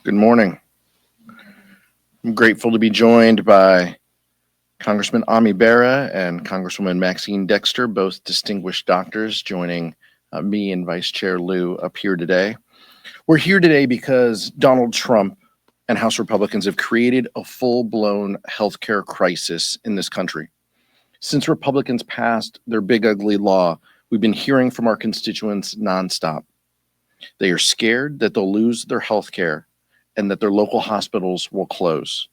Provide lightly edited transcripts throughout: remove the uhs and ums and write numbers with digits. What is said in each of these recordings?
Good morning. I'm grateful to be joined by Congressman Bera and Congresswoman Maxine Dexter, both distinguished doctors, joining me and Vice Chair Lieu up here today. We're here today because Donald Trump and House Republicans have created a full-blown healthcare crisis in this country. Since Republicans passed their big ugly law, we've been hearing from our constituents nonstop. They are scared that they'll lose their health care and that their local hospitals will close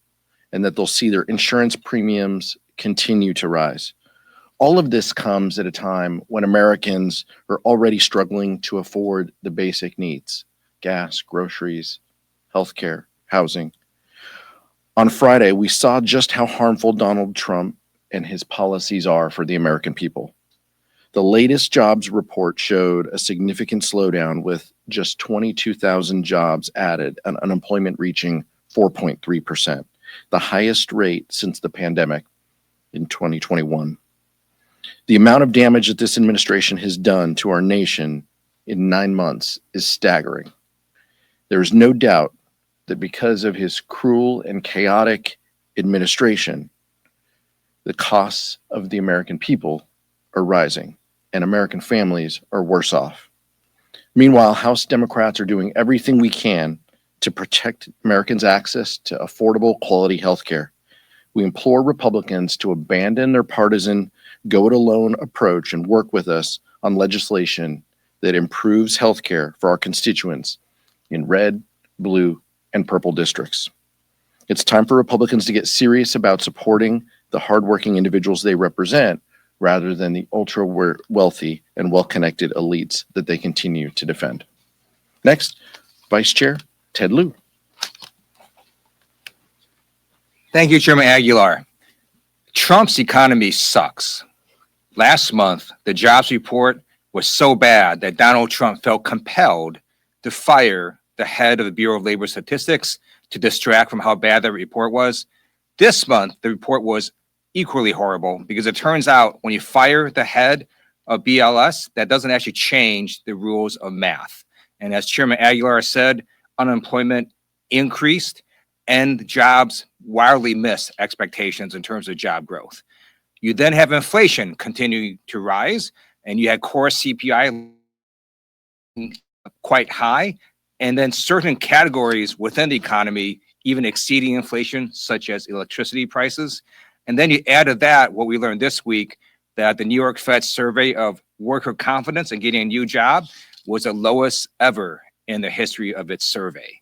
and that they'll see their insurance premiums continue to rise. All of this comes at a time when Americans are already struggling to afford the basic needs: gas, groceries, healthcare, housing. On Friday, we saw just how harmful Donald Trump and his policies are for the American people. The latest jobs report showed a significant slowdown, with just 22,000 jobs added and unemployment reaching 4.3%, the highest rate since the pandemic in 2021. The amount of damage that this administration has done to our nation in 9 months is staggering. There is no doubt that because of his cruel and chaotic administration, the costs of the American people are rising, and American families are worse off. Meanwhile, House Democrats are doing everything we can to protect Americans' access to affordable, quality health care. We implore Republicans to abandon their partisan, go-it-alone approach and work with us on legislation that improves health care for our constituents in red, blue, and purple districts. It's time for Republicans to get serious about supporting the hardworking individuals they represent, rather than the ultra-wealthy and well-connected elites that they continue to defend. Next, Vice Chair Ted Lieu. Thank you, Chairman Aguilar. Trump's economy sucks. Last month, the jobs report was so bad that Donald Trump felt compelled to fire the head of the Bureau of Labor Statistics to distract from how bad the report was. This month, the report was equally horrible, because it turns out when you fire the head of BLS, that doesn't actually change the rules of math. And as Chairman Aguilar said, unemployment increased and jobs wildly missed expectations in terms of job growth. You then have inflation continuing to rise, and you had core CPI quite high, and then certain categories within the economy even exceeding inflation, such as electricity prices. And then you add to that what we learned this week, that the New York Fed survey of worker confidence in getting a new job was the lowest ever in the history of its survey.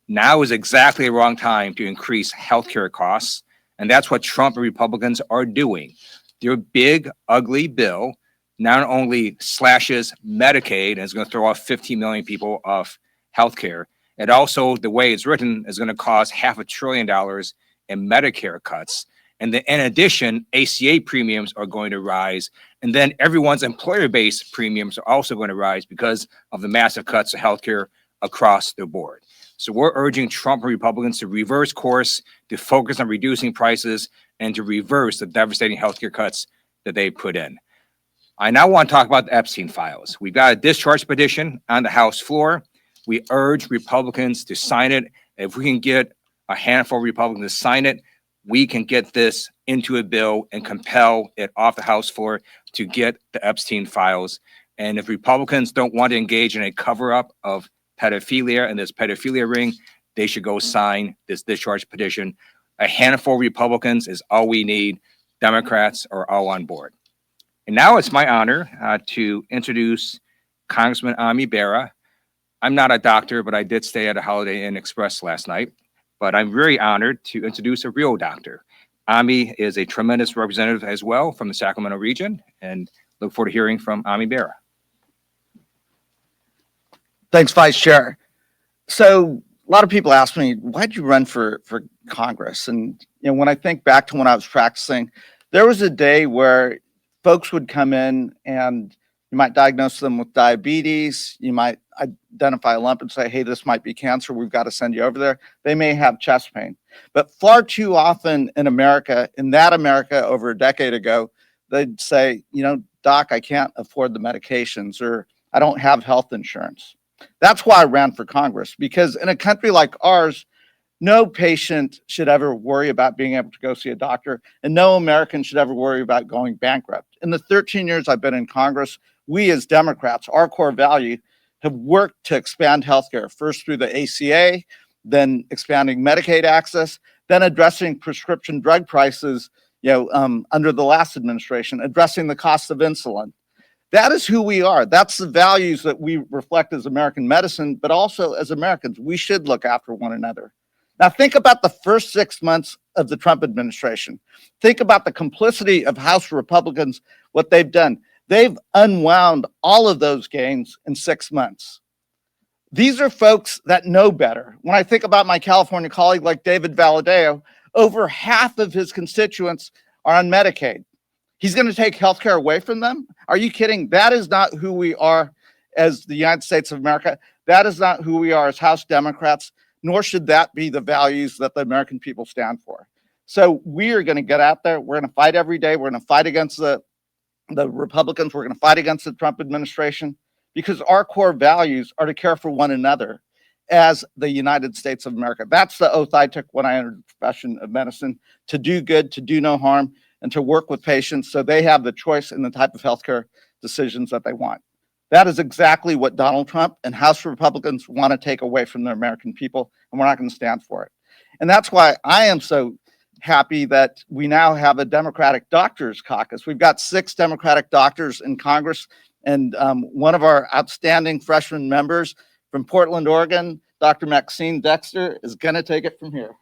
Now is exactly the wrong time to increase healthcare costs, and that's what Trump and Republicans are doing. Their big, ugly bill not only slashes Medicaid and is going to throw off 15 million people off healthcare, it also, the way it's written, is going to cause $500 billion in Medicare cuts. And then in addition, ACA premiums are going to rise. And then everyone's employer-based premiums are also going to rise because of the massive cuts to healthcare across the board. So we're urging Trump and Republicans to reverse course, to focus on reducing prices, and to reverse the devastating healthcare cuts that they put in. I now want to talk about the Epstein files. We've got a discharge petition on the House floor. We urge Republicans to sign it. If we can get a handful of Republicans to sign it, we can get this into a bill and compel it off the House floor to get the Epstein files. And if Republicans don't want to engage in a cover-up of pedophilia and this pedophilia ring, they should go sign this discharge petition. A handful of Republicans is all we need. Democrats are all on board. And now it's my honor to introduce Congressman Bera. I'm not a doctor, but I did stay at a Holiday Inn Express last night. But I'm very honored to introduce a real doctor. Ami is a tremendous representative as well from the Sacramento region, and look forward to hearing from Bera. Thanks, Vice Chair. So a lot of people ask me, why'd you run for Congress? And when I think back to when I was practicing, there was a day where folks would come in and you might diagnose them with diabetes. You might identify a lump and say, hey, this might be cancer. We've got to send you over there. They may have chest pain. But far too often in America, over a decade ago, they'd say, Doc, I can't afford the medications, or I don't have health insurance. That's why I ran for Congress, because in a country like ours, no patient should ever worry about being able to go see a doctor, and no American should ever worry about going bankrupt. In the 13 years I've been in Congress, we as Democrats, our core value, have worked to expand healthcare, first through the ACA, then expanding Medicaid access, then addressing prescription drug prices, under the last administration, addressing the cost of insulin. That is who we are. That's the values that we reflect as American medicine, but also as Americans. We should look after one another. Now, think about the first 6 months of the Trump administration. Think about the complicity of House Republicans, what they've done. They've unwound all of those gains in 6 months. These are folks that know better. When I think about my California colleague like David Valadeo, over half of his constituents are on Medicaid. He's going to take healthcare away from them? Are you kidding? That is not who we are as the United States of America. That is not who we are as House Democrats, nor should that be the values that the American people stand for. So we are going to get out there. We're going to fight every day. We're going to fight against the Republicans. We're going to fight against the Trump administration, because our core values are to care for one another as the United States of America. That's the oath I took when I entered the profession of medicine, to do good, to do no harm, and to work with patients so they have the choice in the type of healthcare decisions that they want. That is exactly what Donald Trump and House Republicans want to take away from the American people, and we're not going to stand for it. And that's why I am so happy that we now have a Democratic Doctors Caucus. We've got 6 Democratic doctors in Congress, and one of our outstanding freshman members from Portland, Oregon, Dr. Maxine Dexter, is going to take it from here.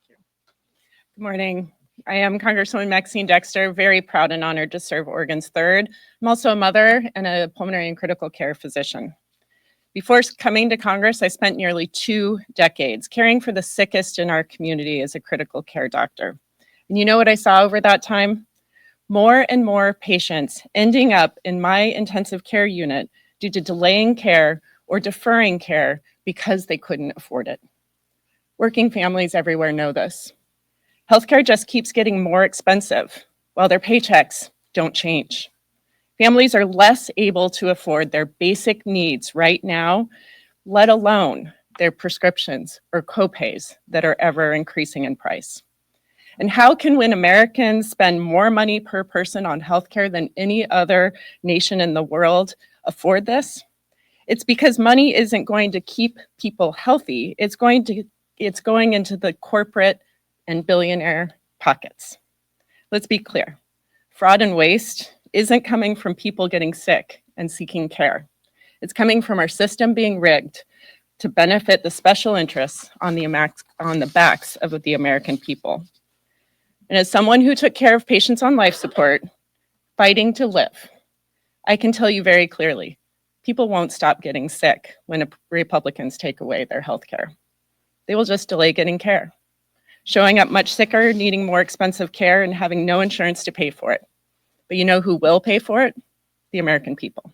Good morning. I am Congresswoman Maxine Dexter, very proud and honored to serve Oregon's 3rd. I'm also a mother and a pulmonary and critical care physician. Before coming to Congress, I spent nearly 2 decades caring for the sickest in our community as a critical care doctor. And you know what I saw over that time? More and more patients ending up in my intensive care unit due to delaying care or deferring care because they couldn't afford it. Working families everywhere know this. Healthcare just keeps getting more expensive while their paychecks don't change. Families are less able to afford their basic needs right now, let alone their prescriptions or copays that are ever increasing in price. And how can, when Americans spend more money per person on healthcare than any other nation in the world, afford this? It's because money isn't going to keep people healthy. It's going into the corporate and billionaire pockets. Let's be clear. Fraud and waste isn't coming from people getting sick and seeking care. It's coming from our system being rigged to benefit the special interests on the backs of the American people. And as someone who took care of patients on life support, fighting to live, I can tell you very clearly, people won't stop getting sick when Republicans take away their health care. They will just delay getting care, showing up much sicker, needing more expensive care, and having no insurance to pay for it. But you know who will pay for it? The American people.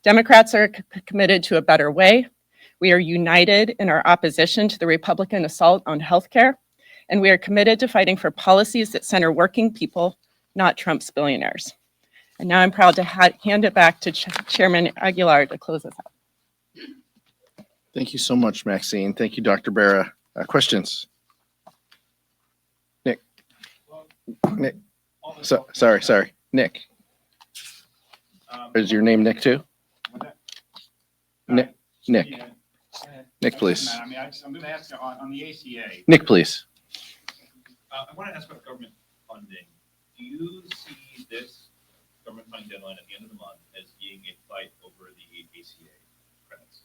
Democrats are committed to a better way. We are united in our opposition to the Republican assault on healthcare, and we are committed to fighting for policies that center working people, not Trump's billionaires. And now I'm proud to hand it back to Chairman Aguilar to close us out. Thank you so much, Maxine. Thank you, Dr. Bera. Questions? Nick. Sorry. Nick. Is your name Nick too? Nick, please. I'm going to ask you on the ACA. Nick, please. I want to ask about government funding. Do you see this government funding deadline at the end of the month as being a fight over the ACA credits?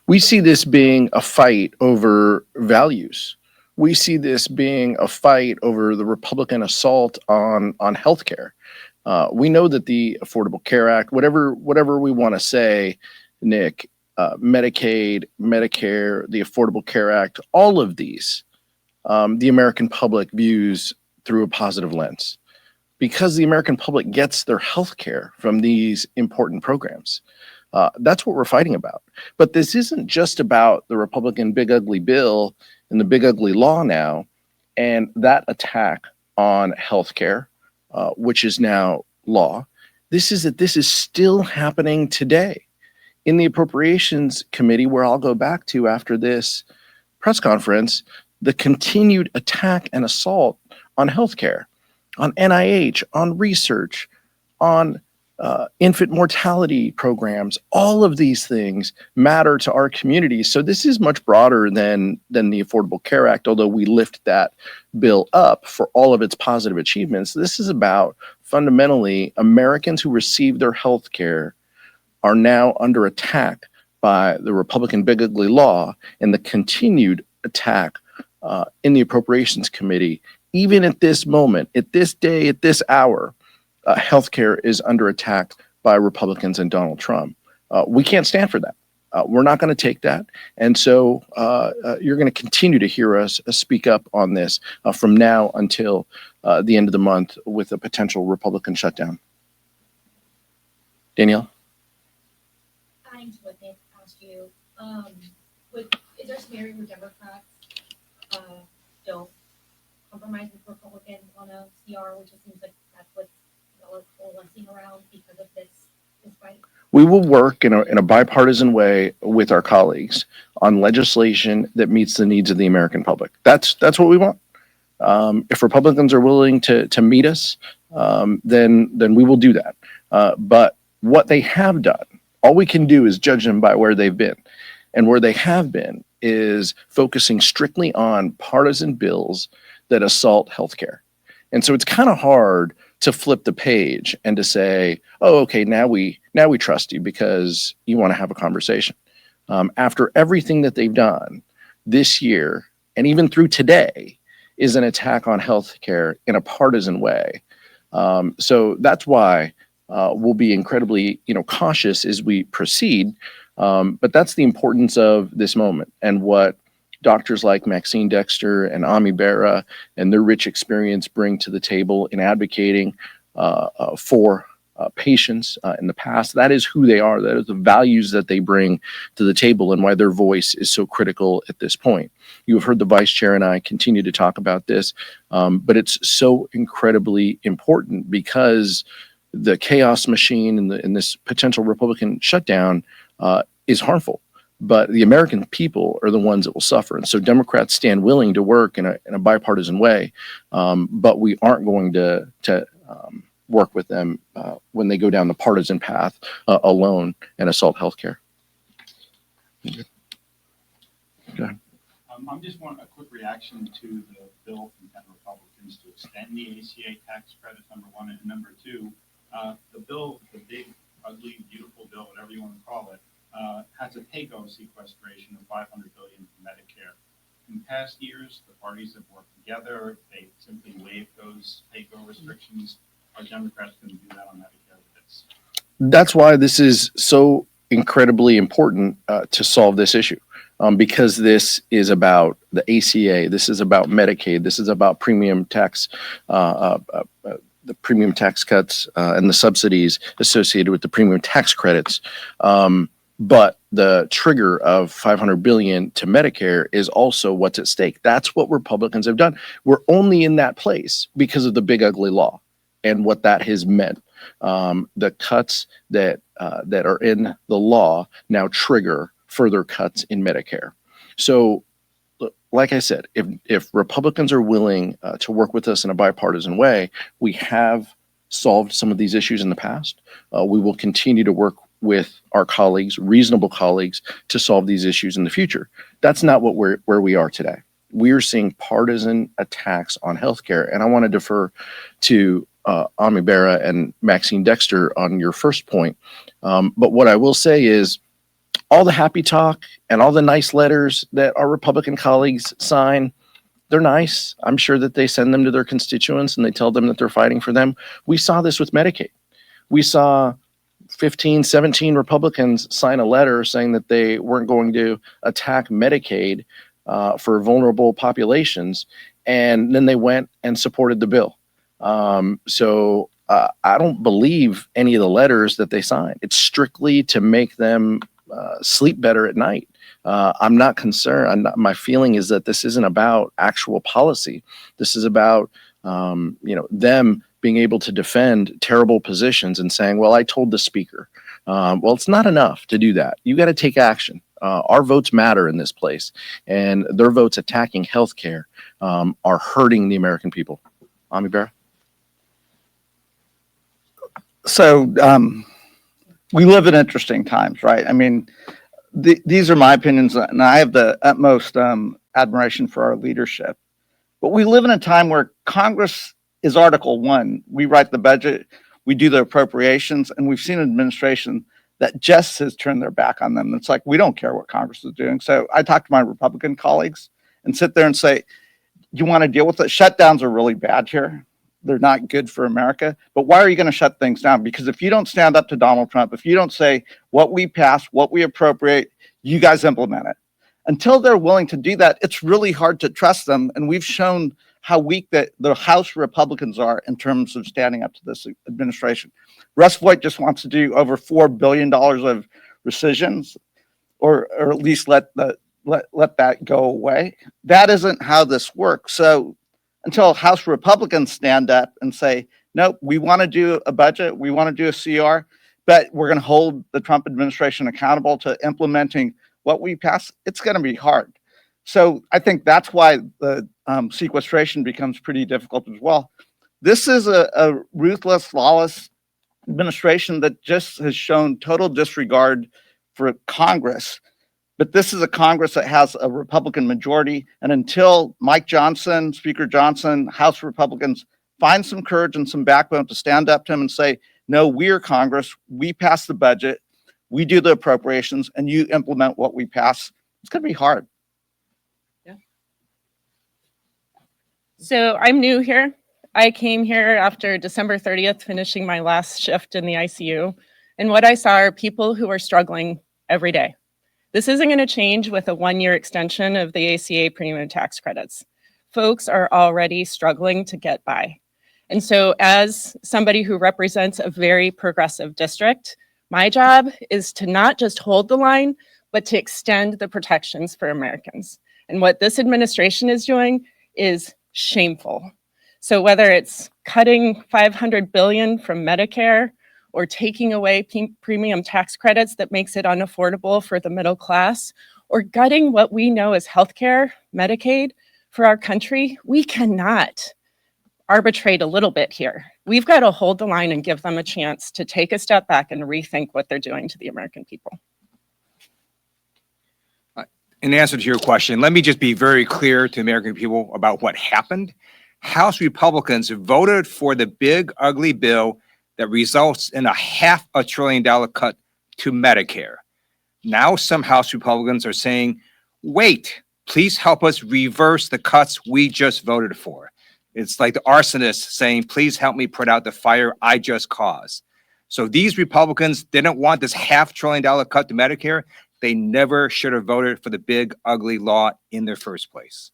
We see this being a fight over values. We see this being a fight over the Republican assault on healthcare. We know that the Affordable Care Act, whatever we want to say, Nick, Medicaid, Medicare, the Affordable Care Act, all of these, the American public views through a positive lens because the American public gets their health care from these important programs. That's what we're fighting about. But this isn't just about the Republican big ugly bill and the big ugly law now and that attack on healthcare, which is now law. This is still happening today. in the Appropriations Committee, where I'll go back to after this press conference, the continued attack and assault on healthcare, on NIH, on research, on infant mortality programs. All of these things matter to our communities. So this is much broader than the Affordable Care Act, although we lift that bill up for all of its positive achievements. This is about fundamentally Americans who receive their health care are now under attack by the Republican big ugly law and the continued attack in the Appropriations Committee. Even at this moment, at this day, at this hour, healthcare is under attack by Republicans and Donald Trump. We can't stand for that. We're not going to take that. And so you're going to continue to hear us speak up on this from now until the end of the month with a potential Republican shutdown. Danielle? Adding to what Nick asked you, is there a scenario where Democrats don't compromise with Republicans on a CR, which it seems like that's what's coalescing around because of this fight? We will work in a bipartisan way with our colleagues on legislation that meets the needs of the American public. That's what we want. If Republicans are willing to meet us, then we will do that. But what they have done, all we can do is judge them by where they've been. And where they have been is focusing strictly on partisan bills that assault healthcare. And so it's kind of hard to flip the page and to say, oh, okay, now we trust you because you want to have a conversation. After everything that they've done this year, and even through today, is an attack on healthcare in a partisan way. So that's why we'll be incredibly, cautious as we proceed. But that's the importance of this moment and what doctors like Maxine Dexter and Ami Bera and their rich experience bring to the table in advocating for patients in the past. That is who they are. That is the values that they bring to the table and why their voice is so critical at this point. You have heard the vice chair and I continue to talk about this, but it's so incredibly important because the chaos machine and this potential Republican shutdown is harmful. But the American people are the ones that will suffer. And so Democrats stand willing to work in a bipartisan way, but we aren't going to work with them when they go down the partisan path alone and assault healthcare. Go ahead. I just want a quick reaction to the bill from 10 Republicans to extend the ACA tax credit, number one, and number two, the bill, the big, ugly, beautiful bill, whatever you want to call it, has a pay-go sequestration of $500 billion for Medicare. In past years, the parties have worked together. They simply waived those pay-go restrictions. Are Democrats going to do that on Medicare with this? That's why this is so incredibly important to solve this issue, because this is about the ACA. This is about Medicaid. This is about premium tax, the premium tax cuts and the subsidies associated with the premium tax credits. But the trigger of $500 billion to Medicare is also what's at stake. That's what Republicans have done. We're only in that place because of the big ugly law and what that has meant. The cuts that are in the law now trigger further cuts in Medicare. So, like I said, if Republicans are willing to work with us in a bipartisan way, we have solved some of these issues in the past. We will continue to work with our colleagues, reasonable colleagues, to solve these issues in the future. That's not where we are today. We are seeing partisan attacks on healthcare, and I want to defer to Ami Bera and Maxine Dexter on your first point. But what I will say is all the happy talk and all the nice letters that our Republican colleagues sign, they're nice. I'm sure that they send them to their constituents and they tell them that they're fighting for them. We saw this with Medicaid. We saw 15, 17 Republicans sign a letter saying that they weren't going to attack Medicaid for vulnerable populations. And then they went and supported the bill. So I don't believe any of the letters that they signed. It's strictly to make them sleep better at night. I'm not concerned. My feeling is that this isn't about actual policy. This is about, them being able to defend terrible positions and saying, well, I told the speaker, Well, it's not enough to do that. You got to take action. Our votes matter in this place, and their votes attacking healthcare are hurting the American people. Ami Bera? So we live in interesting times, right? I mean, these are my opinions, and I have the utmost admiration for our leadership. But we live in a time where Congress is Article 1. We write the budget, we do the appropriations, and we've seen an administration that just has turned their back on them. It's like, we don't care what Congress is doing. So I talk to my Republican colleagues and sit there and say, you want to deal with it? Shutdowns are really bad here. They're not good for America. But why are you going to shut things down? Because if you don't stand up to Donald Trump, if you don't say what we pass, what we appropriate, you guys implement it. Until they're willing to do that, it's really hard to trust them. And we've shown how weak that the House Republicans are in terms of standing up to this administration. Russ Voigt just wants to do over $4 billion of rescissions, or at least let that go away. That isn't how this works. So until House Republicans stand up and say, nope, we want to do a budget, we want to do a CR, but we're going to hold the Trump administration accountable to implementing what we pass, it's going to be hard. So I think that's why the sequestration becomes pretty difficult as well. This is a ruthless, lawless administration that just has shown total disregard for Congress. But this is a Congress that has a Republican majority. And until Mike Johnson, Speaker Johnson, House Republicans find some courage and some backbone to stand up to him and say, no, we're Congress, we pass the budget, we do the appropriations, and you implement what we pass, it's going to be hard. So I'm new here. I came here after December 30th, finishing my last shift in the ICU. And what I saw are people who are struggling every day. This isn't going to change with a 1-year extension of the ACA premium tax credits. Folks are already struggling to get by. And so as somebody who represents a very progressive district, my job is to not just hold the line, but to extend the protections for Americans. And what this administration is doing is shameful. So whether it's cutting $500 billion from Medicare or taking away premium tax credits that makes it unaffordable for the middle class, or gutting what we know as healthcare, Medicaid for our country, we cannot arbitrate a little bit here. We've got to hold the line and give them a chance to take a step back and rethink what they're doing to the American people. In answer to your question, let me just be very clear to American people about what happened. House Republicans voted for the big, ugly bill that results in a $500 billion cut to Medicare. Now some House Republicans are saying, wait, please help us reverse the cuts we just voted for. It's like the arsonist saying, please help me put out the fire I just caused. So these Republicans didn't want this $500 billion cut to Medicare. They never should have voted for the big, ugly law in the first place.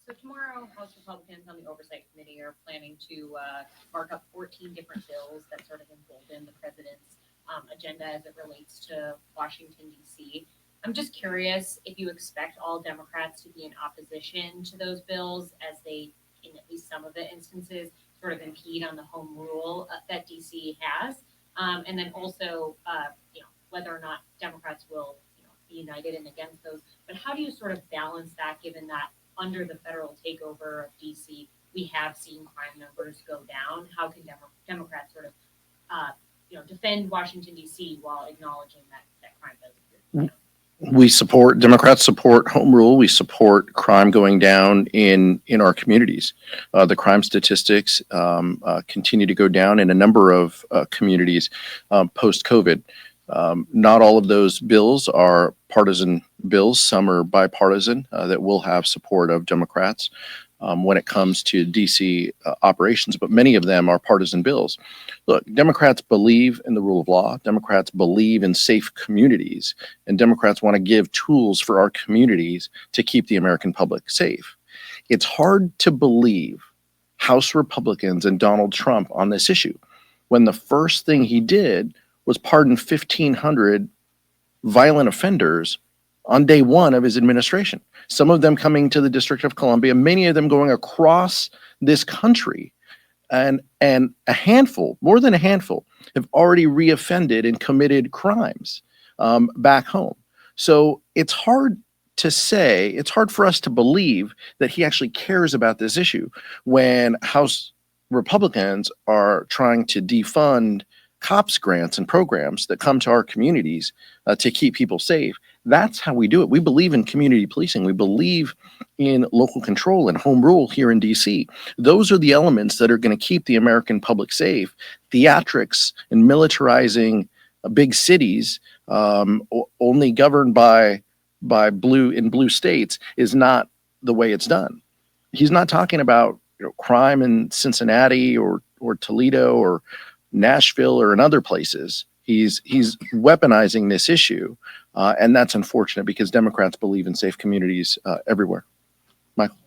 So tomorrow, House Republicans on the Oversight Committee are planning to mark up 14 different bills that sort of embolden the president's agenda as it relates to Washington, D.C. I'm just curious if you expect all Democrats to be in opposition to those bills, as they, in at least some of the instances, sort of impede on the home rule that D.C. has. And then also, whether or not Democrats will, be united and against those. But how do you sort of balance that, given that under the federal takeover of DC, we have seen crime numbers go down? How can Democrats sort of, defend Washington D.C. while acknowledging that crime doesn't go down? Democrats support home rule. We support crime going down in our communities. The crime statistics continue to go down in a number of communities post-COVID. Not all of those bills are partisan bills. Some are bipartisan that will have support of Democrats when it comes to DC operations, but many of them are partisan bills. Look, Democrats believe in the rule of law. Democrats believe in safe communities, and Democrats want to give tools for our communities to keep the American public safe. It's hard to believe House Republicans and Donald Trump on this issue when the first thing he did was pardon 1,500 violent offenders on day one of his administration. Some of them coming to the District of Columbia, many of them going across this country and a handful, more than a handful, have already reoffended and committed crimes back home. So it's hard to say, it's hard for us to believe that he actually cares about this issue when House Republicans are trying to defund cops grants and programs that come to our communities to keep people safe. That's how we do it. We believe in community policing. We believe in local control and home rule here in DC. Those are the elements that are going to keep the American public safe. Theatrics and militarizing big cities only governed by blue states is not the way it's done. He's not talking about crime in Cincinnati or Toledo or Nashville or in other places. He's weaponizing this issue, and that's unfortunate because Democrats believe in safe communities everywhere. Michael.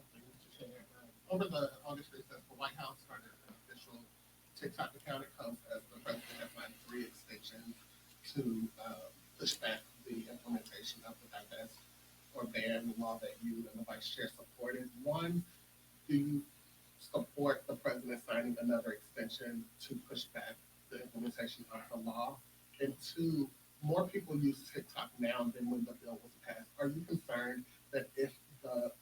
Over the August recess, the White House started an official TikTok account. It comes as the president has signed 3 extensions to push back the implementation of the divest or ban law that you and the vice chair supported. One, do you support the president signing another extension to push back the implementation of the law? And 2, more people use TikTok now than when the bill was passed. Are you concerned that if the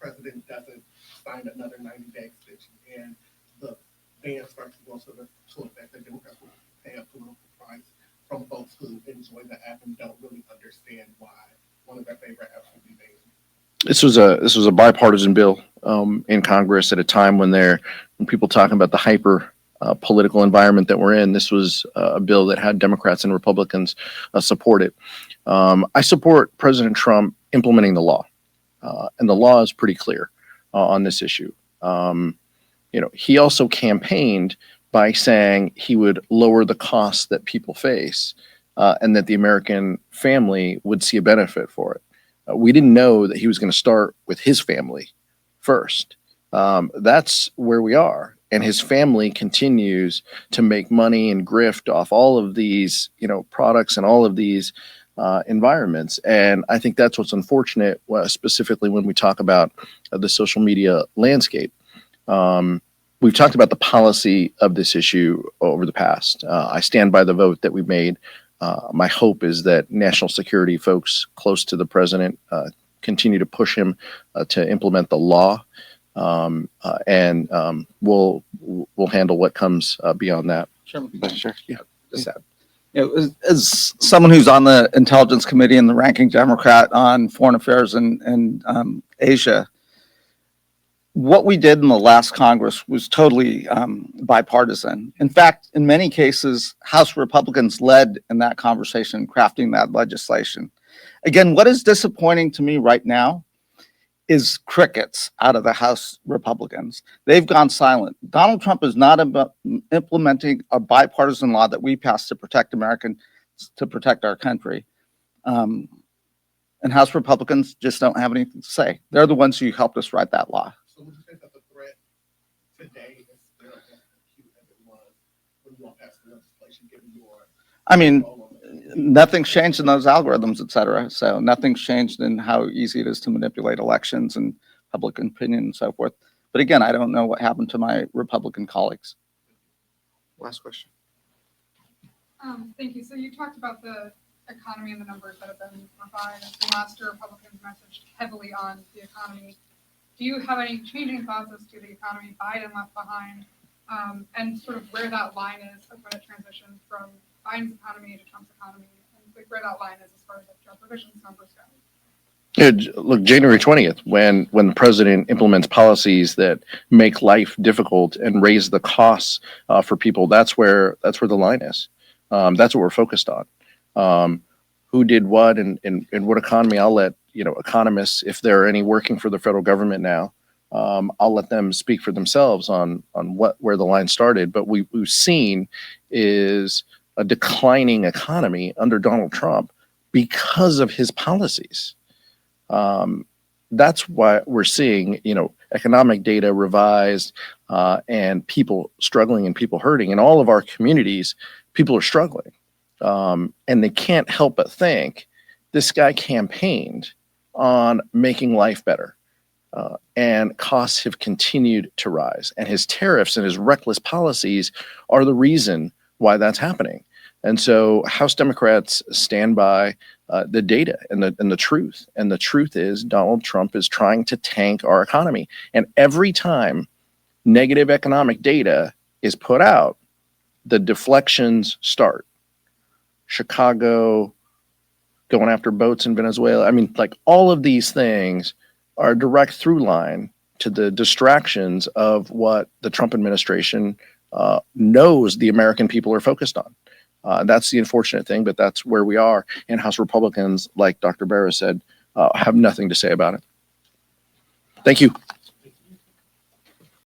president doesn't sign another 90-day extension and the ban starts to go to effect, that Democrats will pay a political price from folks who enjoy the app and don't really understand why one of their favorite apps would be banned? This was a bipartisan bill in Congress at a time when people talking about the hyper political environment that we're in. This was a bill that had Democrats and Republicans support it. I support President Trump implementing the law, and the law is pretty clear on this issue. He also campaigned by saying he would lower the costs that people face, and that the American family would see a benefit for it. We didn't know that he was going to start with his family first. That's where we are. And his family continues to make money and grift off all of these, products and all of these environments. And I think that's what's unfortunate, specifically when we talk about the social media landscape. We've talked about the policy of this issue over the past. I stand by the vote that we made. My hope is that national security folks close to the president continue to push him to implement the law. And we'll handle what comes beyond that. Sure. Yeah. Just that. As someone who's on the Intelligence Committee and the ranking Democrat on foreign affairs and Asia, what we did in the last Congress was totally bipartisan. In fact, in many cases, House Republicans led in that conversation, crafting that legislation. Again, what is disappointing to me right now is crickets out of the House Republicans. They've gone silent. Donald Trump is not about implementing a bipartisan law that we passed to protect our country. And House Republicans just don't have anything to say. They're the ones who helped us write that law. So would you think that the threat today is still as acute as it was when you all passed the legislation, given your I mean, role on it? nothing's changed in those algorithms, et cetera. So nothing's changed in how easy it is to manipulate elections and public opinion and so forth. But again, I don't know what happened to my Republican colleagues. Last question. Thank you. So you talked about the economy and the numbers that have been refined. And last year, Republicans messaged heavily on the economy. Do you have any changing thoughts as to the economy Biden left behind, and sort of where that line is of when it transitioned from Biden's economy to Trump's economy, and like where that line is as far as like job provisions numbers go? Yeah, look, January 20th, when the president implements policies that make life difficult and raise the costs for people, that's where the line is. That's what we're focused on. Who did what and what economy? I'll let economists, if there are any working for the federal government now, I'll let them speak for themselves on where the line started. But we've seen is a declining economy under Donald Trump because of his policies. That's why we're seeing, economic data revised and people struggling and people hurting. In all of our communities, people are struggling. And they can't help but think this guy campaigned on making life better. And costs have continued to rise. And his tariffs and his reckless policies are the reason why that's happening. And so House Democrats stand by the data and the truth. And the truth is Donald Trump is trying to tank our economy. And every time negative economic data is put out, the deflections start. Chicago, going after boats in Venezuela. I mean, like all of these things are a direct through line to the distractions of what the Trump administration knows the American people are focused on. That's the unfortunate thing, but that's where we are. And House Republicans, like Dr. Bera said, have nothing to say about it. Thank you.